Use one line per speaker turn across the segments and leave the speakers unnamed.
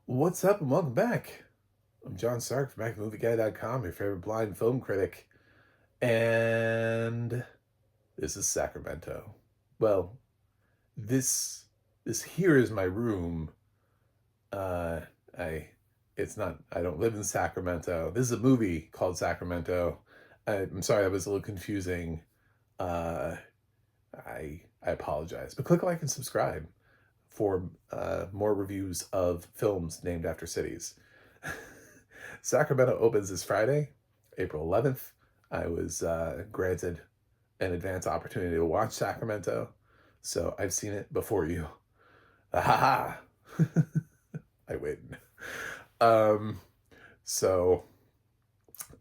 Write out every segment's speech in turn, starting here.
What's up and welcome back. I'm John Stark from BackTheMovieGuy.com, your favorite blind film critic. And this is Sacramento. Well, this this here is my room. Uh I it's not I don't live in Sacramento. This is a movie called Sacramento. I'm sorry that was a little confusing. Uh I apologize. But click like and subscribe for more reviews of films named after cities. Sacramento opens this Friday, April 11th. I was granted an advance opportunity to watch Sacramento, so I've seen it before you. Ha! I win. Um, so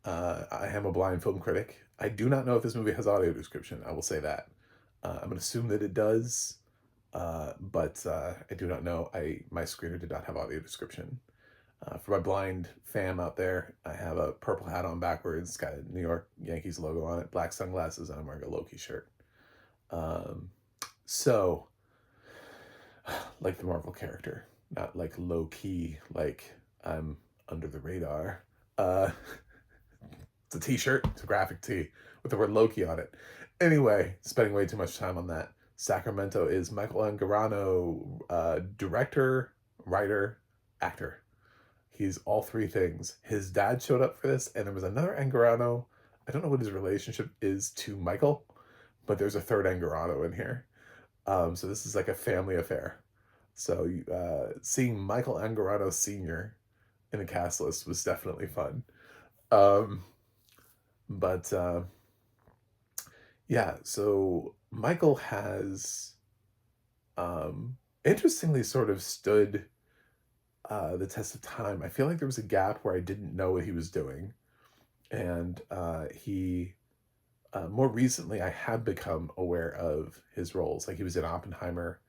I am a blind film critic. I do not know if this movie has audio description. I will say that. I'm gonna assume that it does, but I do not know. My screener did not have audio description. For my blind fam out there, I have a purple hat on backwards. It's got a New York Yankees logo on it, black sunglasses, and I'm wearing a Loki shirt. Um, so, like the Marvel character, not like low key, like I'm under the radar. Uh, it's a t-shirt, it's a graphic tee with the word Loki on it. Anyway, spending way too much time on that. Sacramento is Michael Angarano, director, writer, actor. He's all three things. His dad showed up for this, and there was another Angarano. I don't know what his relationship is to Michael, but there's a third Angarano in here. So this is like a family affair. So seeing Michael Angarano Sr. in the cast list was definitely fun. Um, but yeah, so Michael has interestingly sort of stood the test of time. I feel like there was a gap where I didn't know what he was doing. And he, more recently, I have become aware of his roles. Like he was in Oppenheimer.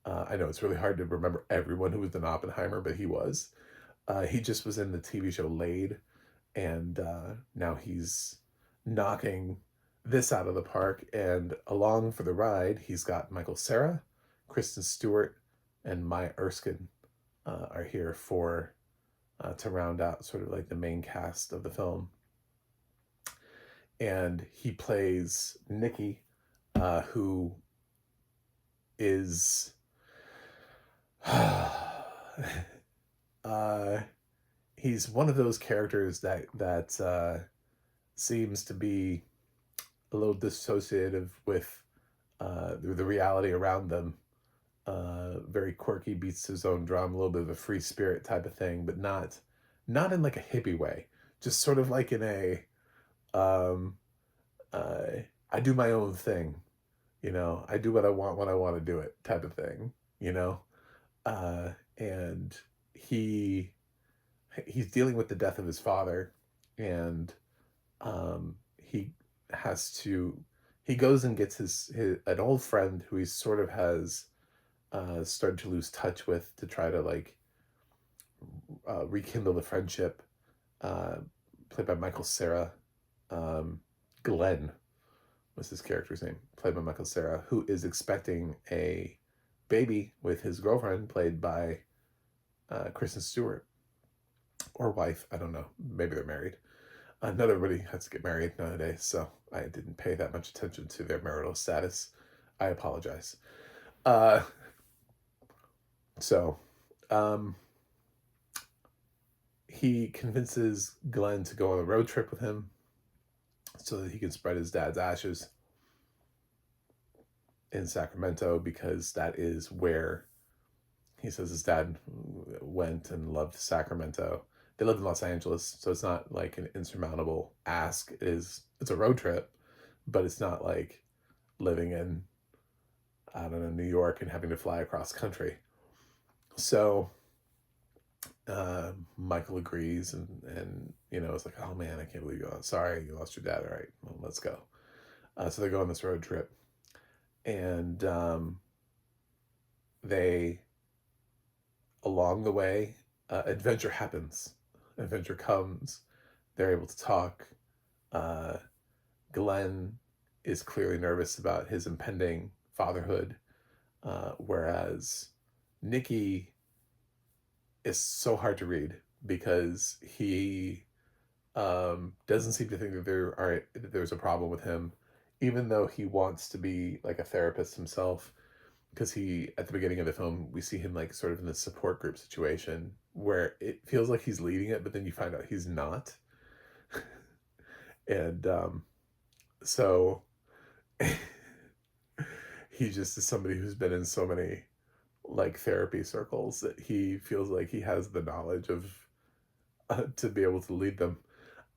I know it's really hard to remember everyone who was in Oppenheimer, but he was. He just was in the TV show Laid, and now he's knocking this out of the park. And along for the ride, he's got Michael Cera, Kristen Stewart, and my Erskine are here for to round out sort of like the main cast of the film. And he plays Nikki, who is uh, he's one of those characters that seems to be a little dissociative with the reality around them. Very quirky, beats his own drum, a little bit of a free spirit type of thing, but not in like a hippie way. Just sort of like in a um, uh, I do my own thing, I do what I want when I want to do it type of thing, you know. And he's dealing with the death of his father, and he has to he goes and gets his an old friend who he sort of has started to lose touch with to try to like rekindle the friendship. Uh, Played by Michael Cera. Glenn was his character's name, played by Michael Cera, who is expecting a baby with his girlfriend, played by Kristen Stewart, or wife. I don't know. Maybe they're married. Not everybody has to get married nowadays, so I didn't pay that much attention to their marital status. I apologize. Uh, so, um, he convinces Glenn to go on a road trip with him so that he can spread his dad's ashes in Sacramento, because that is where he says his dad went and loved Sacramento. They lived in Los Angeles, so it's not like an insurmountable ask. It's a road trip, but it's not like living in, I don't know, New York and having to fly across country. So Michael agrees, and it's like, oh man, I can't believe you. Sorry, you lost your dad. All right, well, let's go. So they go on this road trip, and they along the way, adventure happens. Adventure comes. They're able to talk. Uh, Glenn is clearly nervous about his impending fatherhood, whereas Nikki is so hard to read because he doesn't seem to think that there's a problem with him, even though he wants to be like a therapist himself. Because he, at the beginning of the film, we see him like sort of in this support group situation where it feels like he's leading it, but then you find out he's not. And so he just is somebody who's been in so many like therapy circles that he feels like he has the knowledge of to be able to lead them.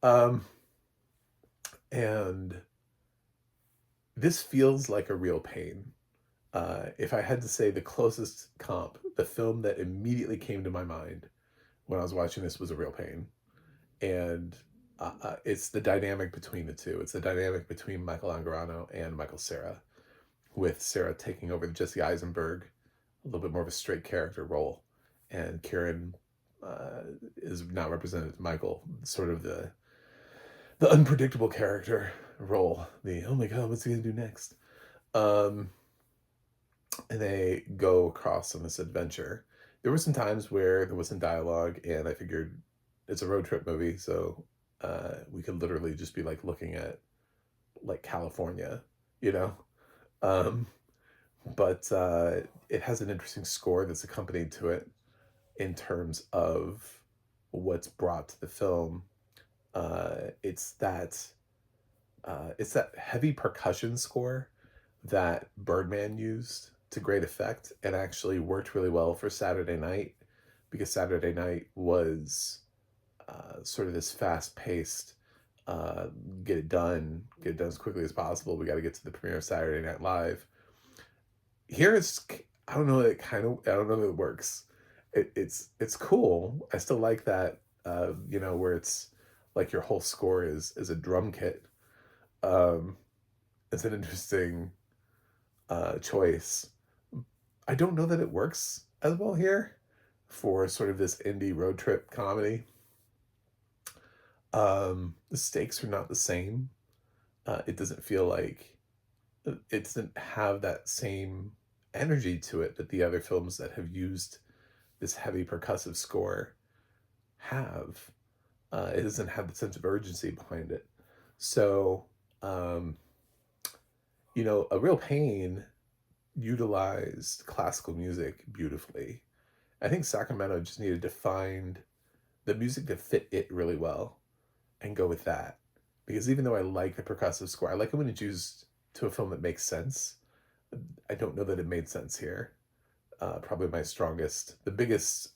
Um, and this feels like a real pain. If I had to say the closest comp, the film that immediately came to my mind when I was watching this was A Real Pain. And it's the dynamic between the two. It's the dynamic between Michael Angarano and Michael Cera, with Cera taking over the Jesse Eisenberg, a little bit more of a straight character role. And Kieran is now represented as Michael, sort of the unpredictable character role. The, oh my God, what's he going to do next? And they go across on this adventure. There were some times where there wasn't dialogue, and I figured it's a road trip movie, so we could literally just be like looking at like California, you know. Um, but it has an interesting score that's accompanied to it in terms of what's brought to the film. It's that heavy percussion score that Birdman used to great effect and actually worked really well for Saturday Night, because Saturday Night was sort of this fast-paced, uh, get it done as quickly as possible. We got to get to the premiere of Saturday Night Live. Here it's, I don't know, I don't know that it works. It's cool. I still like that, where it's like your whole score is a drum kit. Um, it's an interesting choice. I don't know that it works as well here for sort of this indie road trip comedy. The stakes are not the same. It doesn't feel like it doesn't have that same energy to it that the other films that have used this heavy percussive score have. It doesn't have the sense of urgency behind it. So, um, A Real Pain utilized classical music beautifully. I think Sacramento just needed to find the music to fit it really well and go with that. Because even though I like the percussive score, I like it when it's used to a film that makes sense. I don't know that it made sense here. Probably the biggest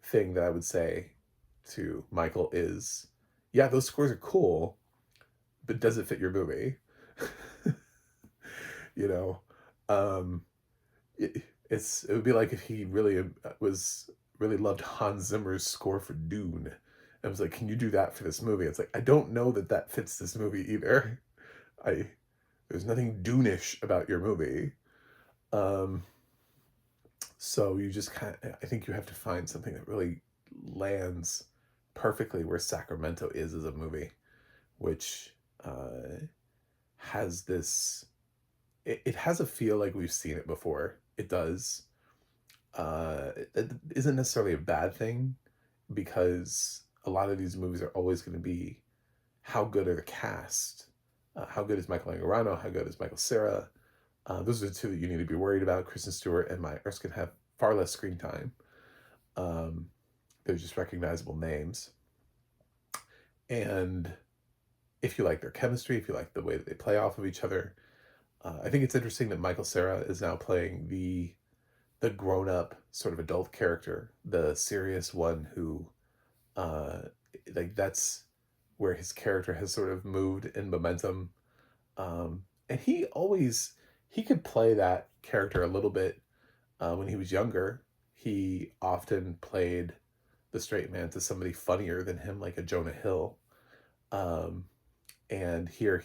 thing that I would say to Michael is, yeah, those scores are cool, but does it fit your movie? you know, um, it would be like if he really loved Hans Zimmer's score for Dune. I was like, can you do that for this movie? It's like, I don't know that fits this movie either. There's nothing Dune-ish about your movie. So you just I think you have to find something that really lands perfectly where Sacramento is as a movie, which has this, it has a feel like we've seen it before. It does. It isn't necessarily a bad thing, because a lot of these movies are always going to be, how good are the cast? How good is Michael Angarano? How good is Michael Cera? Those are the two that you need to be worried about. Kristen Stewart and Erskine have far less screen time. They're just recognizable names. And if you like their chemistry, if you like the way that they play off of each other, I think it's interesting that Michael Cera is now playing the grown-up sort of adult character, the serious one who, that's where his character has sort of moved in momentum. And he could play that character a little bit. When he was younger, he often played the straight man to somebody funnier than him, like a Jonah Hill. And here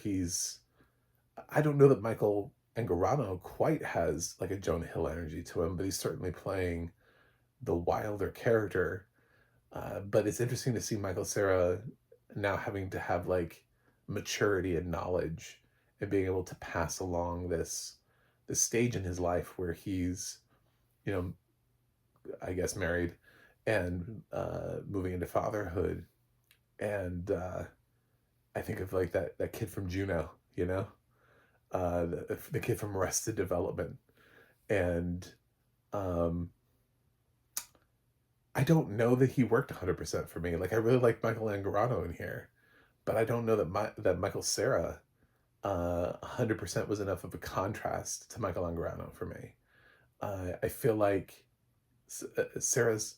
I don't know that Michael Angarano quite has like a Jonah Hill energy to him, but he's certainly playing the wilder character. But it's interesting to see Michael Cera now having to have like maturity and knowledge and being able to pass along this stage in his life where he's, I guess, married and moving into fatherhood. And I think of like that kid from Juno, you know, the kid from Arrested Development. And um, I don't know that he worked 100% for me. Like, I really like Michael Angarano in here, but I don't know that Michael Cera 100% was enough of a contrast to Michael Angarano for me. I feel like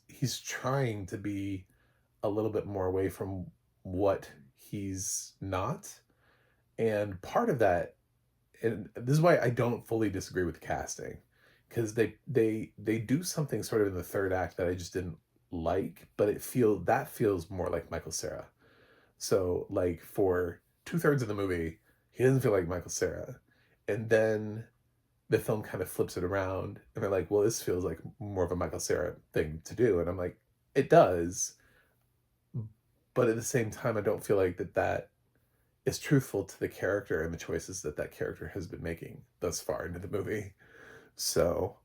he's trying to be a little bit more away from what he's not. And part of that, and this is why I don't fully disagree with the casting, because they do something sort of in the third act that I just didn't like, but that feels more like Michael Cera. So like for 2/3 of the movie, he doesn't feel like Michael Cera, and then the film kind of flips it around, and they're like, "Well, this feels like more of a Michael Cera thing to do," and I'm like, "It does," but at the same time, I don't feel like that is truthful to the character and the choices that character has been making thus far into the movie. So,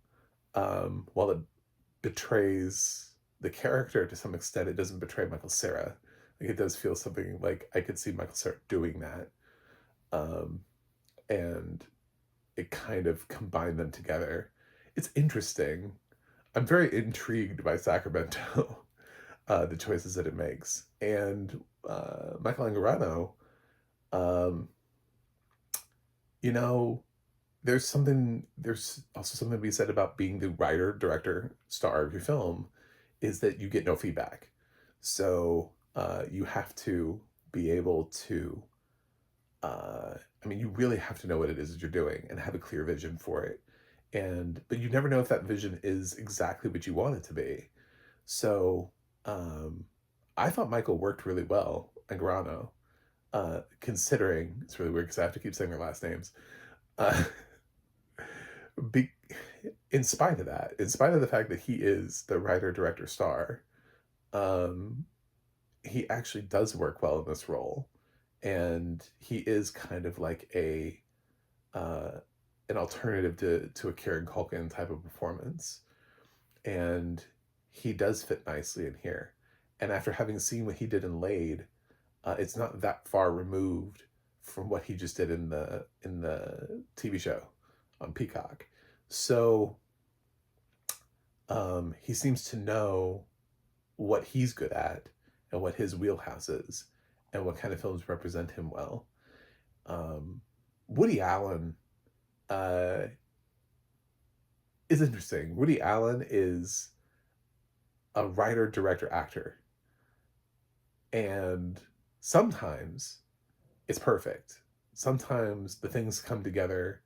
while it betrays the character to some extent, it doesn't betray Michael Cera. Like, it does feel something like I could see Michael Cera doing that, um, and it kind of combined them together. It's interesting. I'm very intrigued by Sacramento, the choices that it makes, and Michael Angarano. Um, you know, there's also something to be said about being the writer, director, star of your film, is that you get no feedback. So you have to be able to, I mean, you really have to know what it is that you're doing and have a clear vision for it. But you never know if that vision is exactly what you want it to be. So um, I thought Michael worked really well, Angarano, considering it's really weird because I have to keep saying their last names. Uh, be, in spite of that, in spite of the fact that he is the writer, director, star, um, he actually does work well in this role, and he is kind of like a uh, an alternative to a Kieran Culkin type of performance, and he does fit nicely in here. And after having seen what he did in Laid, it's not that far removed from what he just did in the TV show on Peacock. So he seems to know what he's good at and what his wheelhouse is and what kind of films represent him well. Um, Woody Allen uh, is interesting. Woody Allen is a writer, director, actor, and sometimes it's perfect. Sometimes the things come together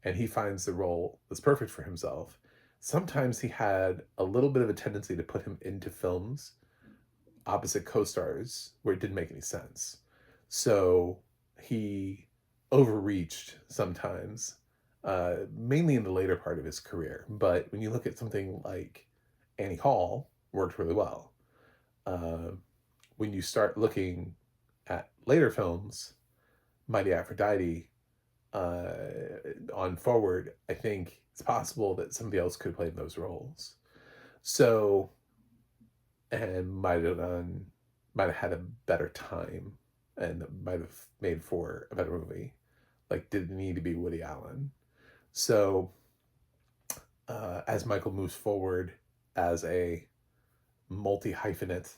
and he finds the role that's perfect for himself. Sometimes he had a little bit of a tendency to put him into films opposite co-stars where it didn't make any sense. So he overreached sometimes, mainly in the later part of his career. But when you look at something like Annie Hall, worked really well. Uh, when you start looking at later films, Mighty Aphrodite, uh, on forward, I think it's possible that somebody else could play those roles. So, and might have had a better time and might have made for a better movie. Like, didn't need to be Woody Allen. So, as Michael moves forward as a multi hyphenate,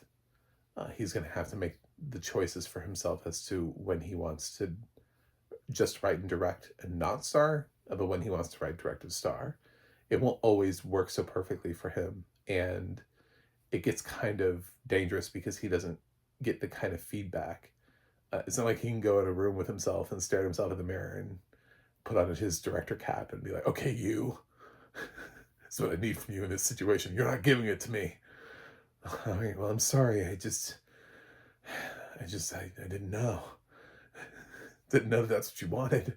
he's going to have to make the choices for himself as to when he wants to just write and direct and not star, but when he wants to write, direct, and star. It won't always work so perfectly for him. And it gets kind of dangerous because he doesn't get the kind of feedback. It's not like he can go in a room with himself and stare at himself in the mirror and put on his director cap and be like, okay, you, this is what I need from you in this situation. You're not giving it to me. I mean, well, I'm sorry. I didn't know. Didn't know that's what you wanted.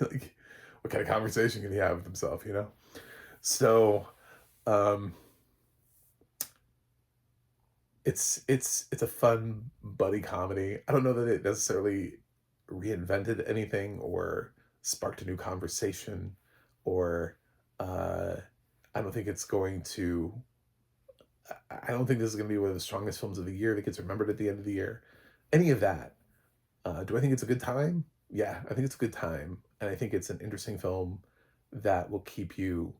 Like, what kind of conversation can he have with himself, you know? So, um, it's a fun buddy comedy. I don't know that it necessarily reinvented anything or sparked a new conversation, or I don't think it's going to. don't think this is going to be one of the strongest films of the year that gets remembered at the end of the year. Any of that. Do I think it's a good time? Yeah, I think it's a good time. And I think it's an interesting film that will keep you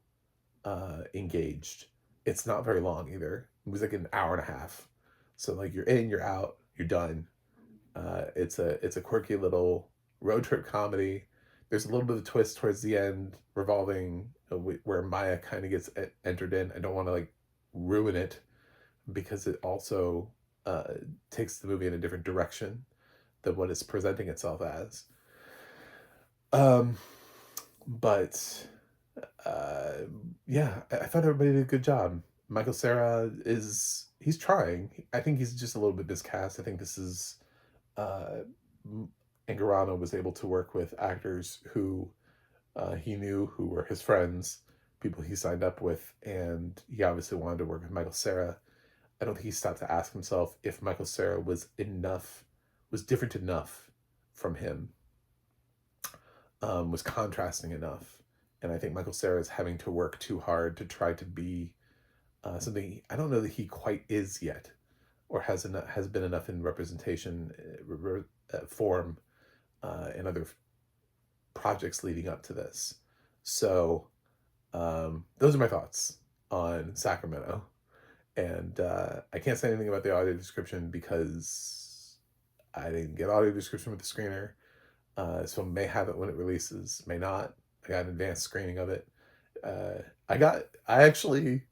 engaged. It's not very long either. It was like an hour and a half. So like you're in, you're out, you're done. It's a quirky little road trip comedy. There's a little bit of a twist towards the end revolving where Maya kind of gets entered in. I don't want to like ruin it because it also takes the movie in a different direction than what it's presenting itself as. Um, but yeah, I thought everybody did a good job. Michael Cera he's trying. I think he's just a little bit miscast. I think this is uh, Angarano was able to work with actors who he knew, who were his friends, people he signed up with, and he obviously wanted to work with Michael Cera. I don't think he stopped to ask himself if Michael Cera was different enough from him, was contrasting enough. And I think Michael Cera is having to work too hard to try to be something I don't know that he quite is yet, or has been enough in representation, form, in other projects leading up to this. So those are my thoughts on Sacramento. And I can't say anything about the audio description because I didn't get audio description with the screener. This film may have it when it releases, may not. I got an advanced screening of it. I actually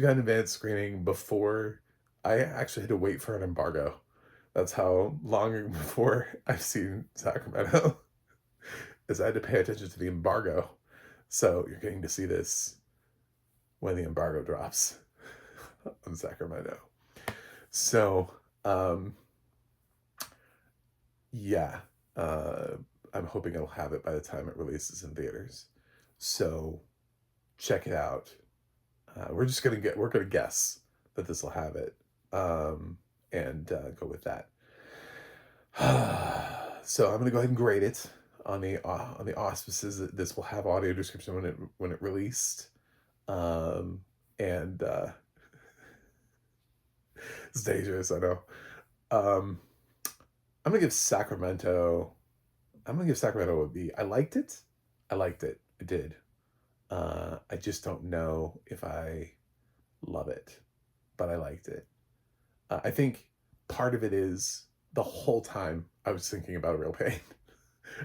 got an advanced screening before I actually had to wait for an embargo. That's how long before I've seen Sacramento, is I had to pay attention to the embargo. So you're getting to see this when the embargo drops on Sacramento. So, yeah, I'm hoping it'll have it by the time it releases in theaters. So check it out. We're gonna guess that this will have it, and go with that. So I'm gonna go ahead and grade it on the auspices that this will have audio description when it released, and it's dangerous, I know. I'm gonna give Sacramento. A B. I liked it. I did. I just don't know if I love it, but I liked it. I think part of it is the whole time I was thinking about A Real Pain,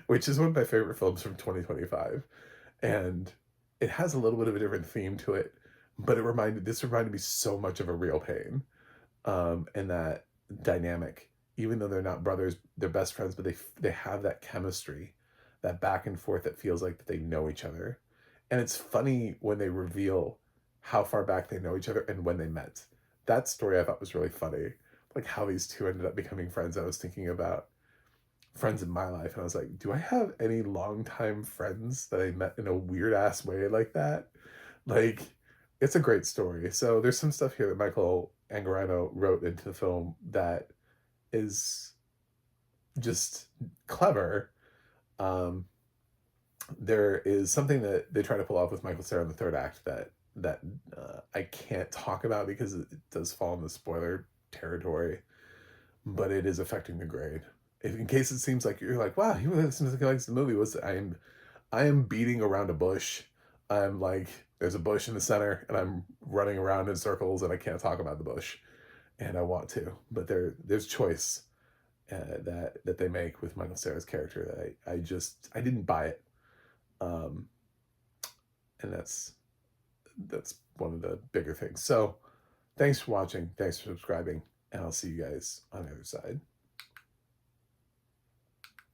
which is one of my favorite films from 2025. And it has a little bit of a different theme to it, but this reminded me so much of A Real Pain. And that dynamic, even though they're not brothers, they're best friends, but they have that chemistry, that back and forth that feels like that they know each other. And it's funny when they reveal how far back they know each other and when they met. That story I thought was really funny, like how these two ended up becoming friends. I was thinking about friends in my life, and I was like, do I have any longtime friends that I met in a weird ass way like that? Like, it's a great story. So there's some stuff here that Michael Angarano wrote into the film that is just clever. There is something that they try to pull off with Michael Cera in the third act that I can't talk about because it does fall in the spoiler territory, but it is affecting the grade. If in case it seems like you're like, wow, he really seems like he likes the movie. I am beating around a bush. I'm like, there's a bush in the center, and I'm running around in circles, and I can't talk about the bush, and I want to, but there's choice that they make with Michael Cera's character that I didn't buy it, and that's one of the bigger things. So, thanks for watching, thanks for subscribing, and I'll see you guys on the other side.